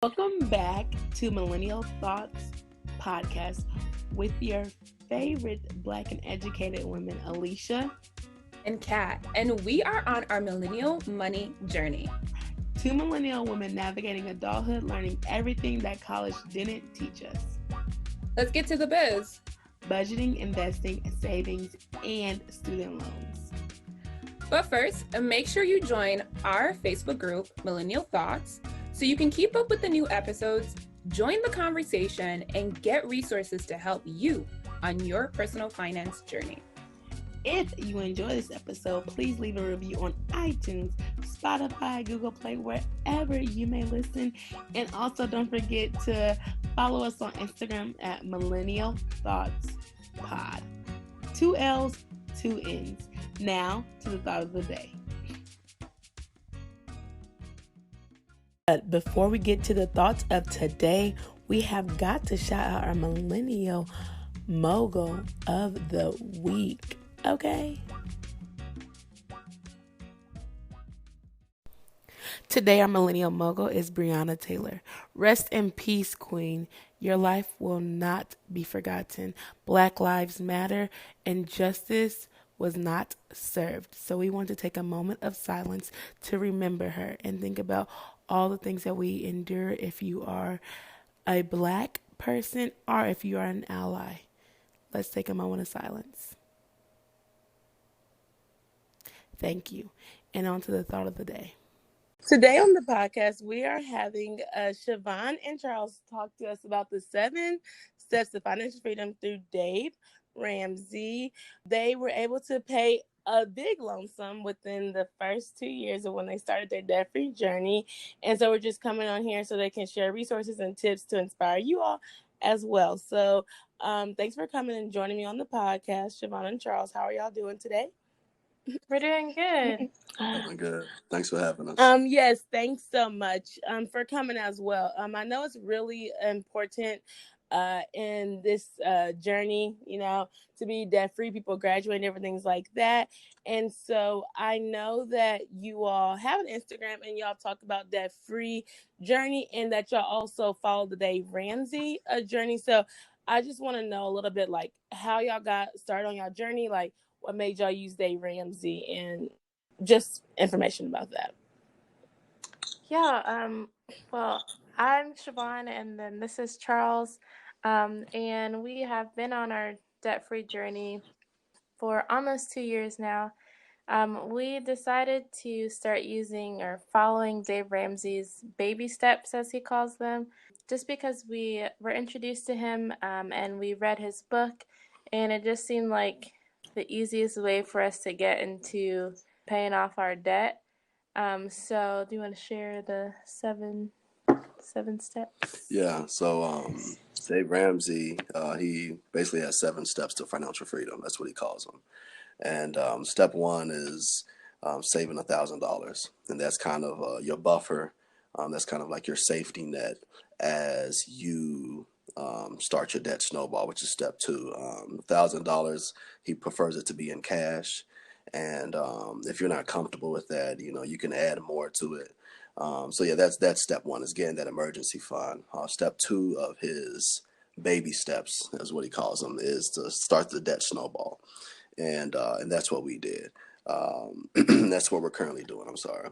Welcome back to Millennial Thoughts Podcast with your favorite Black and educated women, Alicia and Kat, and we are on our millennial money journey. Two millennial women navigating adulthood, learning everything that college didn't teach us. Let's get to the biz. Budgeting, investing, savings, and student loans. But first, make sure you join our Facebook group, Millennial Thoughts, so you can keep up with the new episodes, join the conversation, and get resources to help you on your personal finance journey. If you enjoy this episode, please leave a review on iTunes, Spotify, Google Play, wherever you may listen. And also don't forget to follow us on Instagram at Millennial Thoughts Pod. 2 L's, 2 N's. Now to the thought of the day. But before we get to the thoughts of today, we have got to shout out our Millennial Mogul of the Week. Okay? Today, our Millennial Mogul is Breonna Taylor. Rest in peace, Queen. Your life will not be forgotten. Black lives matter, and justice was not served. So we want to take a moment of silence to remember her and think about all the things that we endure if you are a Black person or if you are an ally. Let's take a moment of silence. Thank you. And on to the thought of the day. Today on the podcast, we are having Siobhan and Charles talk to us about the 7 steps to financial freedom through Dave Ramsey. They were able to pay a big lump sum within the first 2 years of when they started their debt-free journey. And so we're just coming on here so they can share resources and tips to inspire you all as well. So thanks for coming and joining me on the podcast, Siobhan and Charles. How are y'all doing today? We're doing good. Doing good. Thanks for having us. Yes, thanks so much for coming as well. I know it's really important in this journey, to be debt free, people graduating, everything's like that. And so I know that you all have an Instagram and y'all talk about debt free journey and that y'all also follow the Dave Ramsey journey. So I just want to know a little bit like how y'all got started on y'all journey, like what made y'all use Dave Ramsey and just information about that. Yeah, well, I'm Siobhan, and then this is Charles, and we have been on our debt-free journey for almost 2 years now. We decided to start using or following Dave Ramsey's baby steps, as he calls them, just because we were introduced to him and we read his book, and it just seemed like the easiest way for us to get into paying off our debt. So do you want to share the seven steps? Yeah. So Dave Ramsey, he basically has 7 steps to financial freedom. That's what he calls them. And step 1 is saving $1,000, and that's kind of your buffer. That's kind of like your safety net as you start your debt snowball, which is step 2. $1,000, he prefers it to be in cash. And if you're not comfortable with that, you can add more to it. So yeah, that's step 1 is getting that emergency fund. Step 2 of his baby steps, is what he calls them, is to start the debt snowball, and that's what we did. That's what we're currently doing. I'm sorry.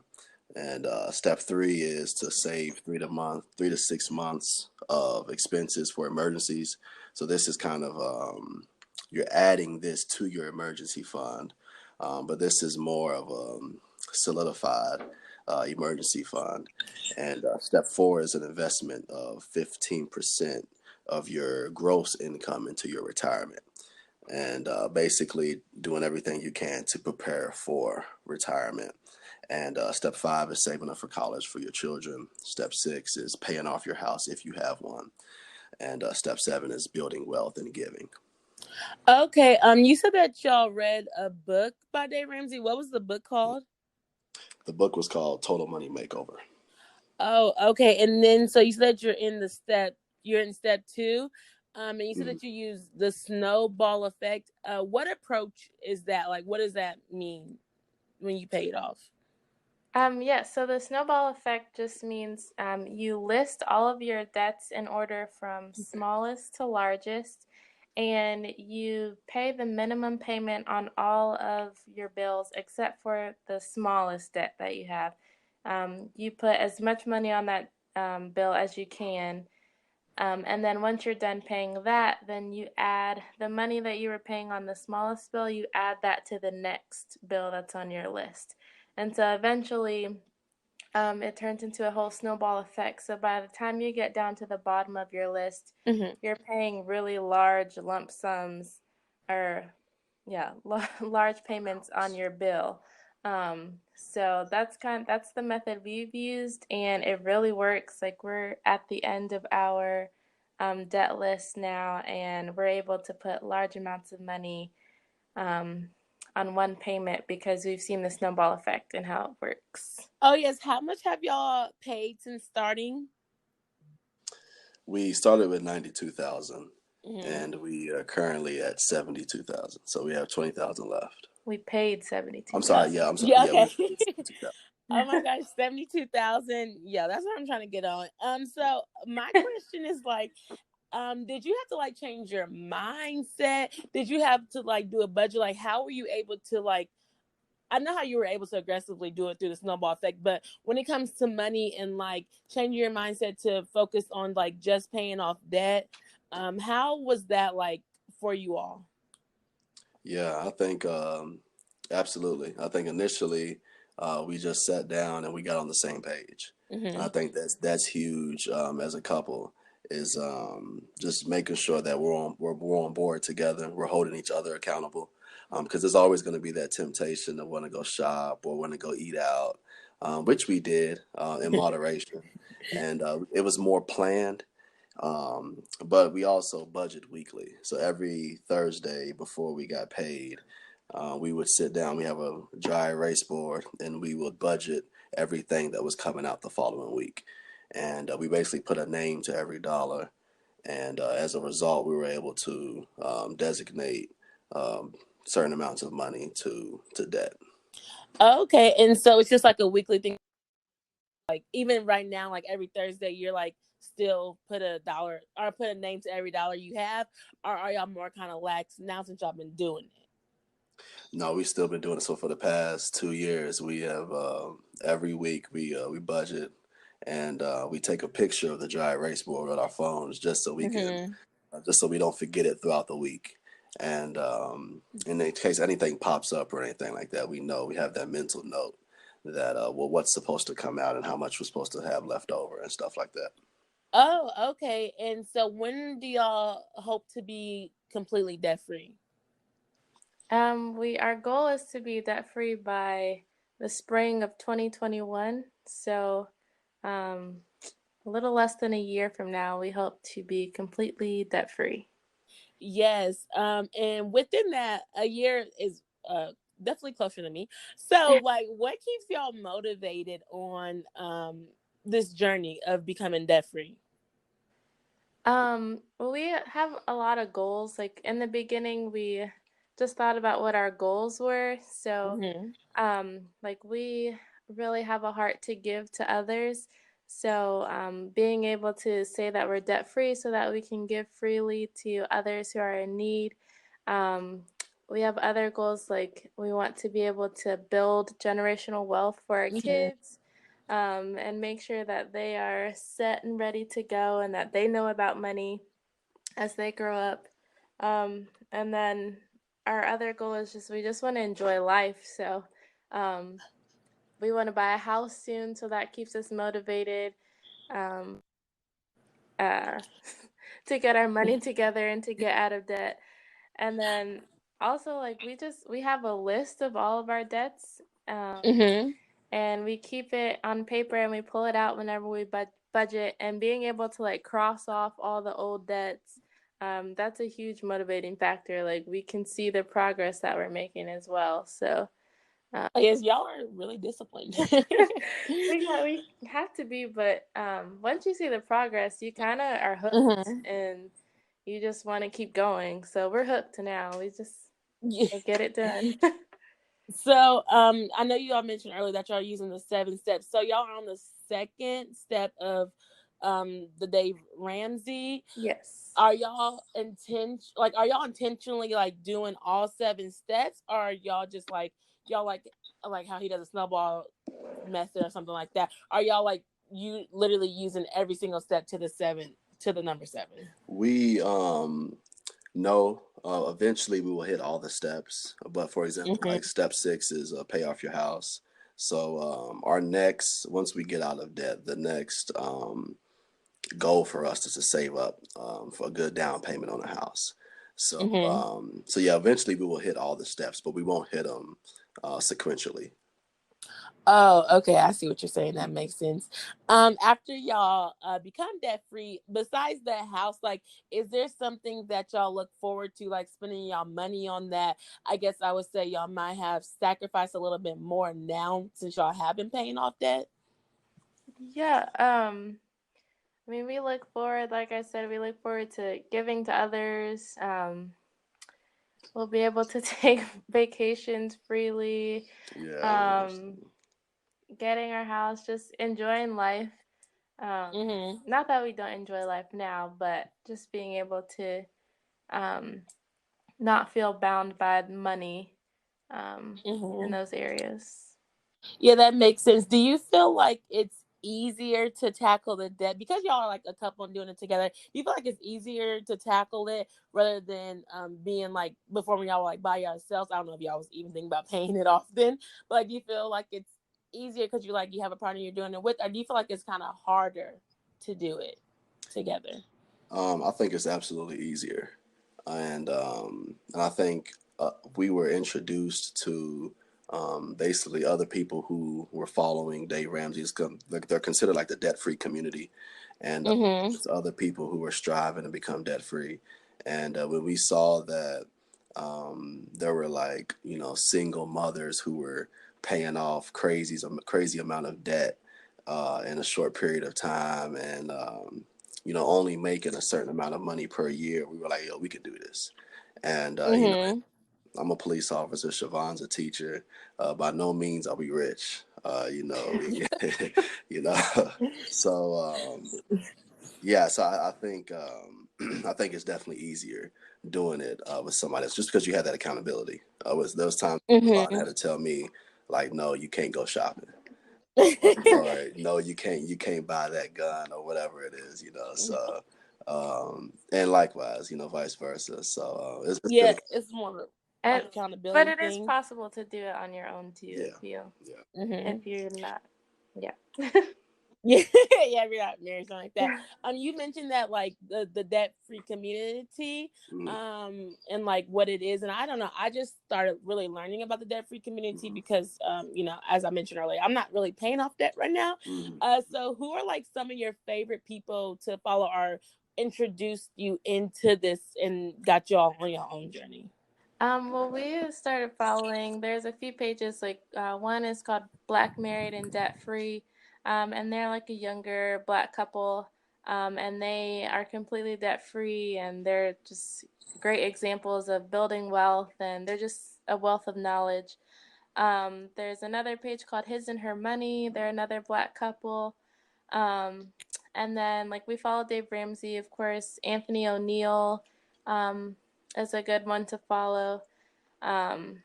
And step 3 is to save 3 to 6 months of expenses for emergencies. So this is kind of you're adding this to your emergency fund. But this is more of a solidified emergency fund. And step 4 is an investment of 15% of your gross income into your retirement. And basically doing everything you can to prepare for retirement. And step 5 is saving up for college for your children. Step 6 is paying off your house if you have one. And step 7 is building wealth and giving. Okay. You said that y'all read a book by Dave Ramsey. What was the book called? The book was called Total Money Makeover. Oh, okay. And then so you said you're in step 2. And you said that you use the snowball effect. What approach is that? Like, what does that mean when you pay it off? Yeah, so the snowball effect just means you list all of your debts in order from smallest to largest, and you pay the minimum payment on all of your bills except for the smallest debt that you have. You put as much money on that bill as you can. And then once you're done paying that, then you add the money that you were paying on the smallest bill, you add that to the next bill that's on your list. And so eventually, it turns into a whole snowball effect. So by the time you get down to the bottom of your list, Mm-hmm. you're paying really large lump sums or, yeah, large payments on your bill. So that's the method we've used, and it really works. Like we're at the end of our debt list now, and we're able to put large amounts of money um, on one payment because we've seen the snowball effect and how it works. Oh yes, how much have y'all paid since starting? We started with 92,000, Mm-hmm. and we are currently at 72,000. So we have 20,000 left. We paid 72,000. I'm sorry. Yeah, I'm sorry. Yeah, Yeah, we okay. paid 72,000. Oh my gosh, 72,000. Yeah, that's what I'm trying to get on. So my question is like, did you have to like change your mindset? Did you have to like do a budget? Like, how were you able to like? I know how you were able to aggressively do it through the snowball effect, but when it comes to money and like changing your mindset to focus on like just paying off debt, how was that like for you all? Yeah, I think absolutely. I think initially we just sat down and we got on the same page. And I Mm-hmm. think that's huge as a couple is just making sure that we're on board together. We're holding each other accountable because there's always going to be that temptation to want to go shop or want to go eat out, which we did in moderation, and it was more planned. But we also budget weekly. So every Thursday before we got paid, we would sit down. We have a dry erase board, and we would budget everything that was coming out the following week. And we basically put a name to every dollar. And as a result, we were able to designate certain amounts of money to debt. Okay, and so it's just like a weekly thing. Like even right now, like every Thursday, you're like still put a dollar or put a name to every dollar you have, or are y'all more kind of lax now since y'all been doing it? No, we've still been doing it. So for the past 2 years, we have every week we budget and we take a picture of the dry erase board with our phones just so we can Mm-hmm. just so we don't forget it throughout the week. And in case anything pops up or anything like that, we know we have that mental note that well, what's supposed to come out and how much we're supposed to have left over and stuff like that. Oh, okay. And so when do y'all hope to be completely debt free? Our goal is to be debt free by the spring of 2021. So, um, a little less than a year from now, we hope to be completely debt free. Yes. And within that, a year is definitely closer to me. So, like, what keeps y'all motivated on this journey of becoming debt free? Well, we have a lot of goals. Like in the beginning, we just thought about what our goals were. So, Mm-hmm. like we really have a heart to give to others. So, being able to say that we're debt free so that we can give freely to others who are in need. Um, we have other goals like we want to be able to build generational wealth for our Mm-hmm. kids, and make sure that they are set and ready to go and that they know about money as they grow up. And then our other goal is just we just want to enjoy life. So, um, we want to buy a house soon, so that keeps us motivated, um, uh, to get our money together and to get out of debt. And then also, like we have a list of all of our debts, Mm-hmm. and we keep it on paper and we pull it out whenever we budget. And being able to like cross off all the old debts, that's a huge motivating factor. Like we can see the progress that we're making as well. So. Yes, y'all are really disciplined. We have to be, but once you see the progress, you kind of are hooked, Mm-hmm. and you just want to keep going. So we're hooked now. We just Yeah. get it done. So, I know you all mentioned earlier that y'all using the 7 steps. So y'all are on the second step of the Dave Ramsey. Yes. Are y'all intentionally like doing all 7 steps, or are y'all just like y'all like how he does a snowball method or something like that? Are y'all like you literally using every single step to the number 7? We no, eventually we will hit all the steps. But for example, Mm-hmm. like step 6 is pay off your house. So our next, once we get out of debt, the next goal for us is to save up for a good down payment on a house. So Mm-hmm. so yeah, eventually we will hit all the steps, but we won't hit them sequentially. Oh, okay. I see what you're saying. That makes sense. After y'all become debt free, besides the house, like, is there something that y'all look forward to, like spending y'all money on that? I guess I would say y'all might have sacrificed a little bit more now since y'all have been paying off debt. Yeah. I mean, we look forward, like I said, we look forward to giving to others. We'll be able to take vacations freely. Yeah. Um, getting our house, just enjoying life. Mm-hmm. Not that we don't enjoy life now, but just being able to um, not feel bound by money in Mm-hmm. those areas. Yeah, that makes sense. Do you feel like it's easier to tackle the debt because y'all are like a couple and doing it together? Do you feel like it's easier to tackle it rather than being like before when y'all were like by yourselves? I don't know if y'all was even thinking about paying it off then, but like, do you feel like it's easier because you have a partner you're doing it with, or do you feel like it's kind of harder to do it together? I think it's absolutely easier, and I think we were introduced to basically other people who were following Dave Ramsey's. They're considered like the debt free community, and Mm-hmm. it's other people who were striving to become debt free. And when we saw that there were like single mothers who were paying off crazy amount of debt in a short period of time, and only making a certain amount of money per year, we were like, yo, we could do this. And Mm-hmm. I'm a police officer. Siobhan's a teacher. By no means are we rich. You know. So yeah. So I think I think it's definitely easier doing it with somebody else, just because you had that accountability. There was times Siobhan Mm-hmm. had to tell me like, no, you can't go shopping. Or no, you can't buy that gun or whatever it is. So and likewise, vice versa. So it's been Yeah, a it's more And like but accountability it is thing. possible to do it on your own too yeah, yeah. Mm-hmm. if you're not. Yeah. Yeah, yeah, we're not married, something like that. You mentioned that like the debt free community, Mm-hmm. and like what it is, and I don't know. I just started really learning about the debt free community because, as I mentioned earlier, I'm not really paying off debt right now. Mm-hmm. So who are like some of your favorite people to follow or introduced you into this and got you all on your own journey? Well, we started following. There's a few pages. Like one is called Black Married and Debt Free, and they're like a younger Black couple, and they are completely debt free, and they're just great examples of building wealth, and they're just a wealth of knowledge. There's another page called His and Her Money. They're another Black couple. Um, and then like we follow Dave Ramsey, of course. Anthony O'Neill um, is a good one to follow. Um,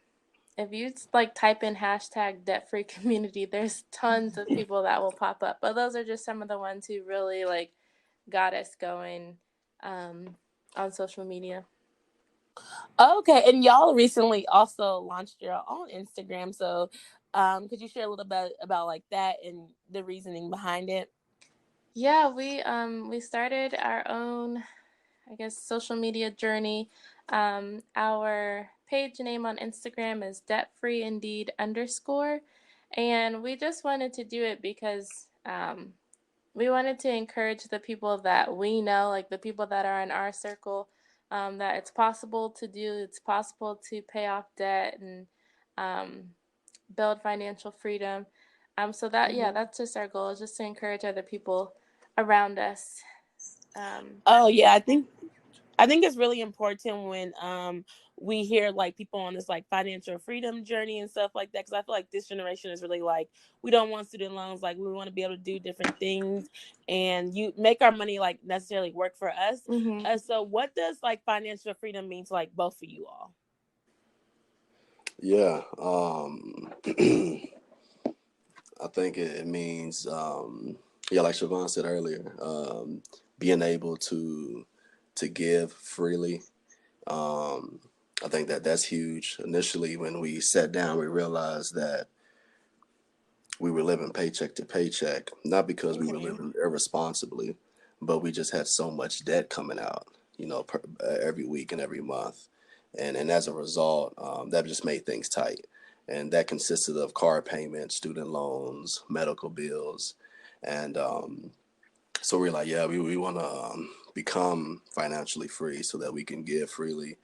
if you like type in hashtag debt free community, there's tons of people that will pop up. But those are just some of the ones who really like got us going um, on social media. Okay, and y'all recently also launched your own Instagram. So, could you share a little bit about like that and the reasoning behind it? Yeah, we started our own, I guess, social media journey. Our page name on Instagram is debtfreeindeed_. And we just wanted to do it because we wanted to encourage the people that we know, like the people that are in our circle, that it's possible to do, it's possible to pay off debt and um, build financial freedom. So that, yeah, Mm-hmm. that's just our goal, is just to encourage other people around us. Um, Oh yeah, I think it's really important when we hear like people on this like financial freedom journey and stuff like that, because I feel like this generation is really like, we don't want student loans, like we want to be able to do different things and you make our money like necessarily work for us. Mm-hmm. So what does like financial freedom mean to like both of you all? Yeah. I think it means, yeah, like Siobhan said earlier, being able to give freely. Um, I think that that's huge. Initially, when we sat down, we realized that we were living paycheck to paycheck, not because we were living irresponsibly, but we just had so much debt coming out, every week and every month. And as a result, that just made things tight. And that consisted of car payments, student loans, medical bills. And so we're like, yeah, we want to become financially free so that we can give freely,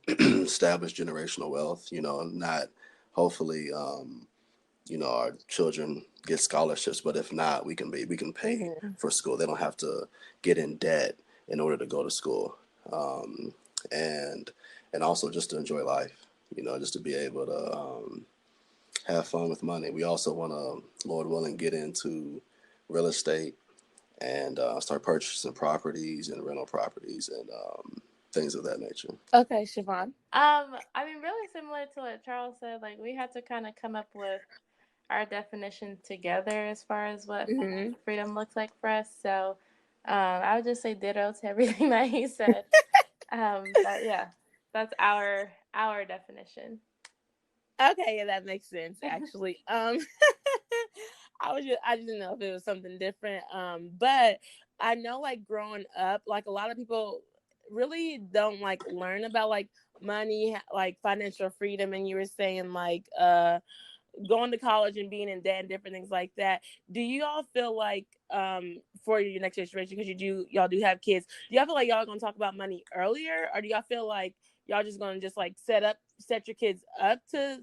establish generational wealth, not hopefully, our children get scholarships, but if not, we can pay Mm-hmm. for school. They don't have to get in debt in order to go to school, um, and and also just to enjoy life. Just to be able to have fun with money. We also want to, Lord willing, get into real estate and start purchasing properties and rental properties and things of that nature. Okay, Siobhan. I mean, really similar to what Charles said. Like, we had to kind of come up with our definition together as far as what Mm-hmm. freedom looks like for us. So, I would just say ditto to everything that he said. But yeah, that's our definition. Okay, yeah, that makes sense actually. I just didn't know if it was something different. But I know like growing up, like a lot of people really don't like learn about like money, like financial freedom, and you were saying like going to college and being in debt and different things like that. Do you all feel like for your next generation, because y'all do have kids, do y'all feel like y'all are gonna talk about money earlier, or do y'all feel like y'all just gonna just like set your kids up to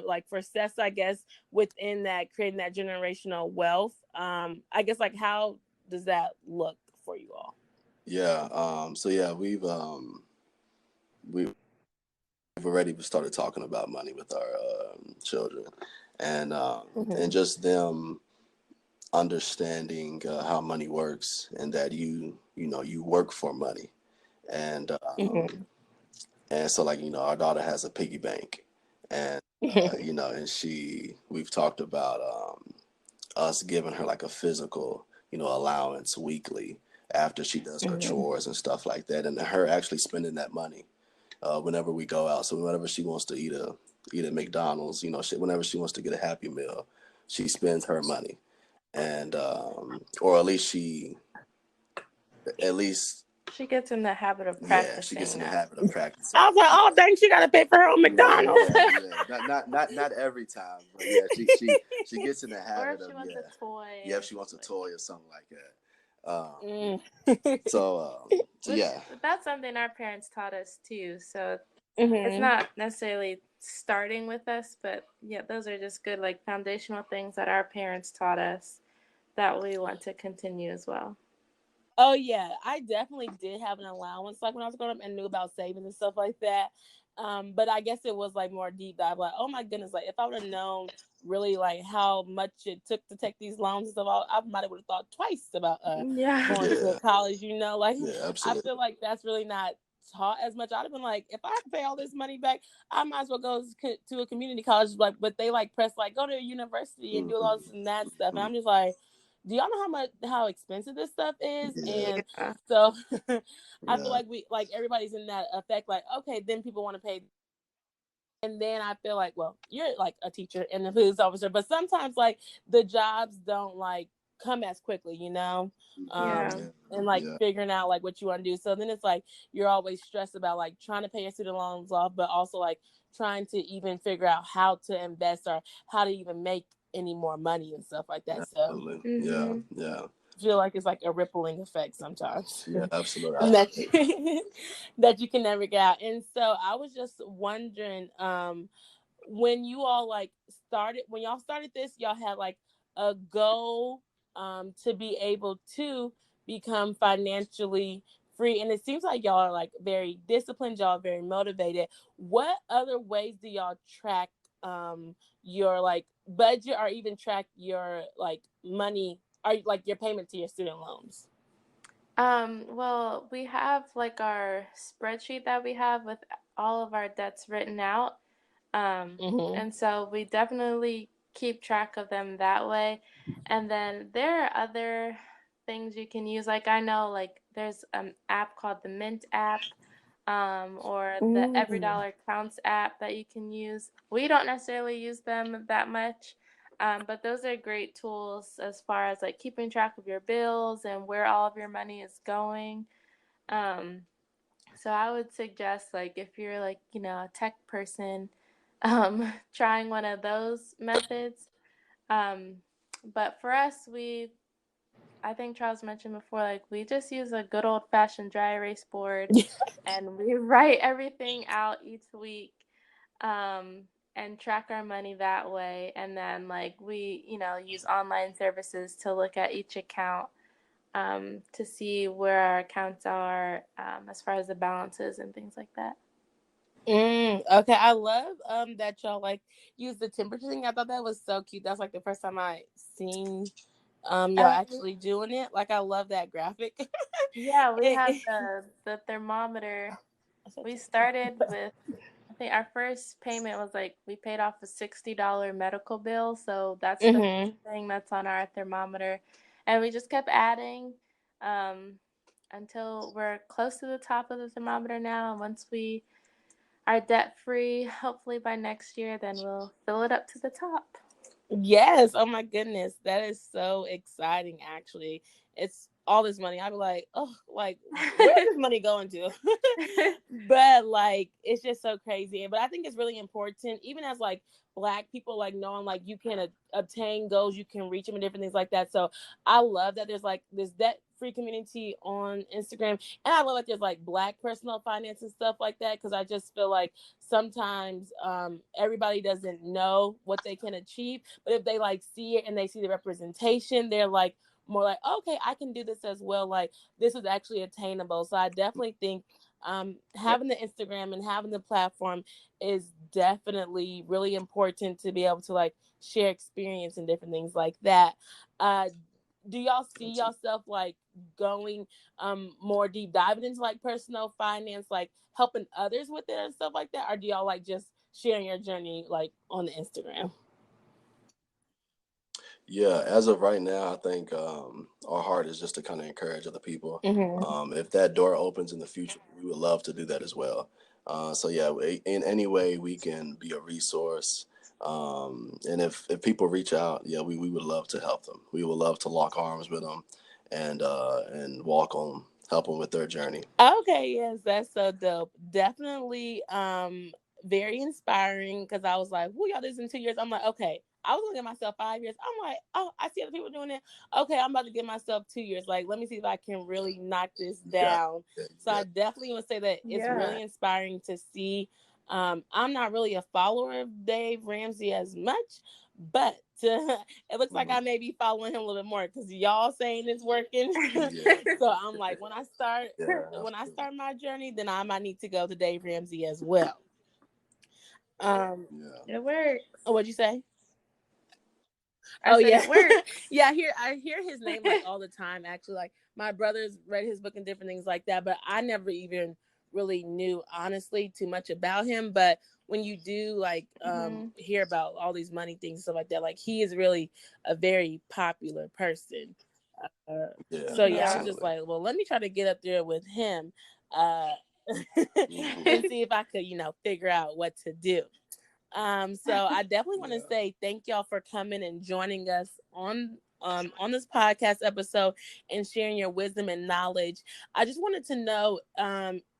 like for success, I guess, within that, creating that generational wealth? I guess like how does that look for you all? Yeah. So yeah, we've already started talking about money with our children, and Mm-hmm. just them understanding how money works and that you work for money, and Mm-hmm. and so like our daughter has a piggy bank, and and we've talked about us giving her like a physical allowance weekly after she does her Mm-hmm. chores and stuff like that, and her actually spending that money whenever we go out. So whenever she wants to eat at McDonald's, whenever she wants to get a Happy Meal, she spends her money, and or at least She gets in the habit of yeah, she gets practicing in the that. habit of practicing. I was like, oh dang, she gotta pay for her own Yeah, McDonald's. yeah. Not every time, but yeah, she gets in the Or habit if she of wants a toy. yeah, if she wants a toy or something like that. Mm. So Which yeah, that's something our parents taught us too. So it's Mm-hmm. not necessarily starting with us, but yeah, those are just good like foundational things that our parents taught us that we want to continue as well. Oh yeah, I definitely did have an allowance like when I was growing up and knew about savings and stuff like that. But I guess it was like more deep dive. Like, oh my goodness, like if I would have known really like how much it took to take these loans and stuff, I might have would have thought twice about Yeah. going to yeah, college. Like yeah, I absolutely. feel like that's really not taught as much. I'd have been like, if I have to pay all this money back, I might as well go to a community college. Like, but they like press like go to a university and do all this Mm-hmm. and that stuff, and I'm just like, do y'all know how expensive this stuff is? Yeah, And Yeah. so I feel yeah, like we like everybody's in that effect, like, okay, then people want to pay. And then I feel like, well, you're like a teacher and a police officer, but sometimes like the jobs don't like come as quickly. Yeah. And like yeah, figuring out like what you want to do. So then it's like you're always stressed about like trying to pay your student loans off, but also like trying to even figure out how to invest or how to even make any more money and stuff like that. So absolutely. Yeah, Mhm. yeah, I feel like it's like a rippling effect sometimes. yeah, absolutely. that that you can never get out. And so I was just wondering, when you all like when y'all started this, y'all had like a goal to be able to become financially free, and it seems like y'all are like very disciplined, y'all are very motivated. What other ways do y'all track your like budget, or even track your like money, or like your payment to your student loans? Well, we have like our spreadsheet that we have with all of our debts written out. Mm-hmm. And so we definitely keep track of them that way. And then there are other things you can use. Like I know like there's an app called the Mint app, or the Every Mm. Dollar Counts app that you can use. We don't necessarily use them that much. But those are great tools as far as like keeping track of your bills and where all of your money is going. Um, so I would suggest like if you're like, a tech person, trying one of those methods. Um, but for us, I think Charles mentioned before, like we just use a good old fashioned dry erase board and we write everything out each week, um, and track our money that way. And then like we, use online services to look at each account, to see where our accounts are, as far as the balances and things like that. Okay, I love that y'all like use the temperature thing. I thought that was so cute. That's like the first time I seen y'all Uh, actually doing it. Like I love that graphic. yeah, we have It- the thermometer. We started with, I think our first payment was like we paid off a $60 medical bill, so that's the Mhm. first thing that's on our thermometer, and we just kept adding, um, until we're close to the top of the thermometer now. And once we are debt free, hopefully by next year, then we'll fill it up to the top. Yes. Oh my goodness. That is so exciting actually. It's all this money. I'd be like, oh, like where's this money going to? But like it's just so crazy. But I think it's really important, even as like Black people, like knowing like you can obtain goals, you can reach them and different things like that. So I love that there's like this debt free community on Instagram, and I love that there's like Black personal finance and stuff like that, because I just feel like sometimes everybody doesn't know what they can achieve, but if they like see it and they see the representation, they're like more like, okay, I can do this as well. Like this is actually attainable. So I definitely think Yep. having the Instagram and having the platform is definitely really important to be able to like share experience and different things like that. Uh, do y'all see yourself like going more deep diving into like personal finance, like helping others with it and stuff like that, or do y'all like just sharing your journey like on the Instagram? Yeah, as of right now, I think our heart is just to kind of encourage other people. Mm-hmm. If that door opens in the future, we would love to do that as well. So yeah, in any way we can be a resource. And if people reach out, yeah, we would love to help them. We would love to lock arms with them and walk on, help them with their journey. Okay, yes, that's so dope. Definitely very inspiring, because I was like, who y'all this in 2 years? I'm like, okay. I was looking at myself 5 years. I'm like, oh, I see other people doing it. Okay, I'm about to give myself 2 years. Like, let me see if I can really knock this Yeah, down. So yeah, I definitely would say that it's Yeah. really inspiring to see. I'm not really a follower of Dave Ramsey as much, but it looks like mhm, I may be following him a little bit more, because y'all saying it's working. yeah, So I'm like, yeah, when I absolutely. start my journey, then I might need to go to Dave Ramsey as well. Um, Yeah. It works. what'd you say? I Oh said yeah, it works. yeah. I hear his name like all the time. Actually, like my brothers read his book and different things like that, but I never even really knew honestly too much about him. But when you do like Hmm. hear about all these money things and stuff like that, like he is really a very popular person. Uh, Yeah, so yeah, I was Yeah. just absolutely. like, well, let me try to get up there with him, uh, Hmm. and see if I could, figure out what to do. So I definitely want to Yeah. say thank y'all for coming and joining us on this podcast episode and sharing your wisdom and knowledge. I just wanted to know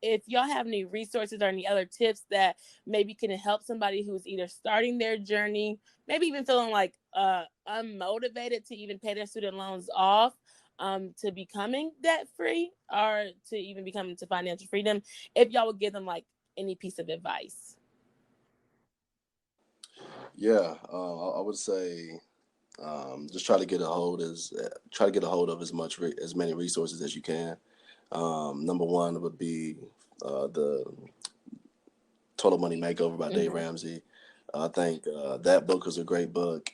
if y'all have any resources or any other tips that maybe can help somebody who's either starting their journey, maybe even feeling like unmotivated to even pay their student loans off, to becoming debt free, or to even becoming to financial freedom. If y'all would give them like any piece of advice. Yeah, I would say just try to get a hold of as many resources as you can. Number one would be the Total Money Makeover by Dave Ramsey. I think that book is a great book.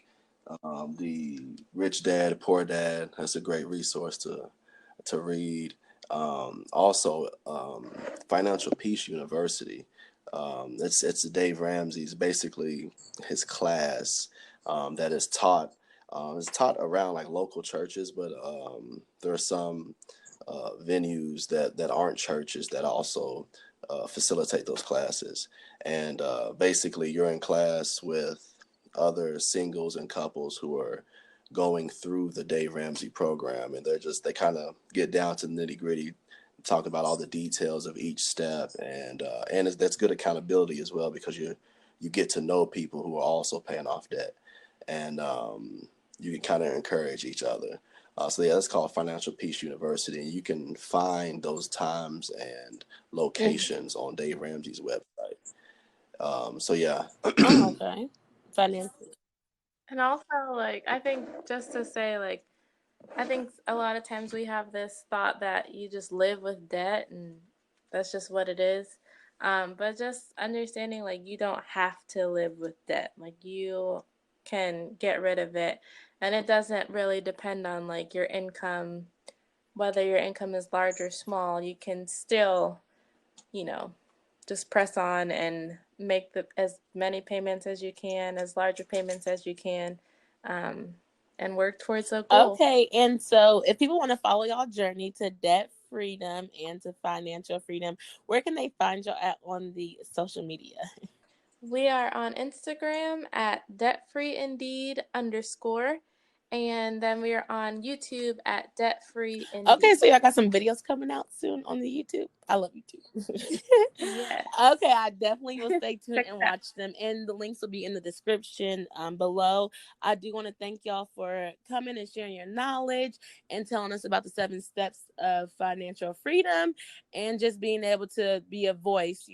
The Rich Dad, Poor Dad, that's a great resource to read. Also, Financial Peace University. It's Dave Ramsey's, basically his class that is taught. It's taught around like local churches, but there are some venues that aren't churches that also facilitate those classes. And basically, you're in class with other singles and couples who are going through the Dave Ramsey program, and they kind of get down to the nitty gritty, talk about all the details of each step, and that's good accountability as well, because you get to know people who are also paying off debt, and you can kind of encourage each other. So yeah, that's called Financial Peace University, and you can find those times and locations on Dave Ramsey's website. So yeah. Okay. Financial. And also, like, I think just to say, like, I think a lot of times we have this thought that you just live with debt and that's just what it is. But just understanding, like, you don't have to live with debt. Like, you can get rid of it. And it doesn't really depend on, like, your income, whether your income is large or small. You can still, just press on and make as many payments as you can, as larger payments as you can, and work towards a goal. Okay, and so if people want to follow y'all journey to debt freedom and to financial freedom, where can they find y'all at on the social media? We are on Instagram at debtfreeindeed_. And then we are on YouTube at debtfreeindeed. Okay, so y'all got some videos coming out soon on the YouTube. I love YouTube. Yeah. Okay, I definitely will stay tuned and watch them. And the links will be in the description below. I do want to thank y'all for coming and sharing your knowledge and telling us about the 7 steps of financial freedom, and just being able to be a voice,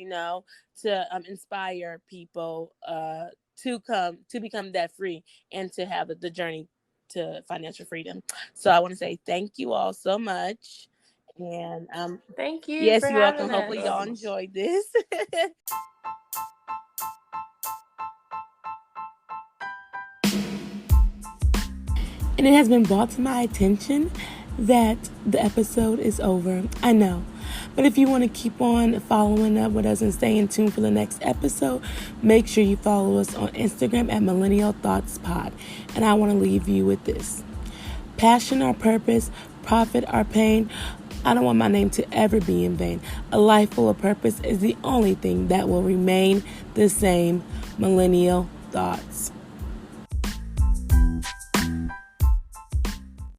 to inspire people to become debt free and to have the journey to financial freedom. So I want to say thank you all so much. And thank you. Yes, for you're welcome. having Hopefully us. y'all enjoyed this. And it has been brought to my attention that the episode is over. I know. But if you want to keep on following up with us and stay in tune for the next episode, make sure you follow us on Instagram at Millennial Thoughts Pod. And I want to leave you with this. Passion or purpose, profit or pain, I don't want my name to ever be in vain. A life full of purpose is the only thing that will remain the same. Millennial Thoughts.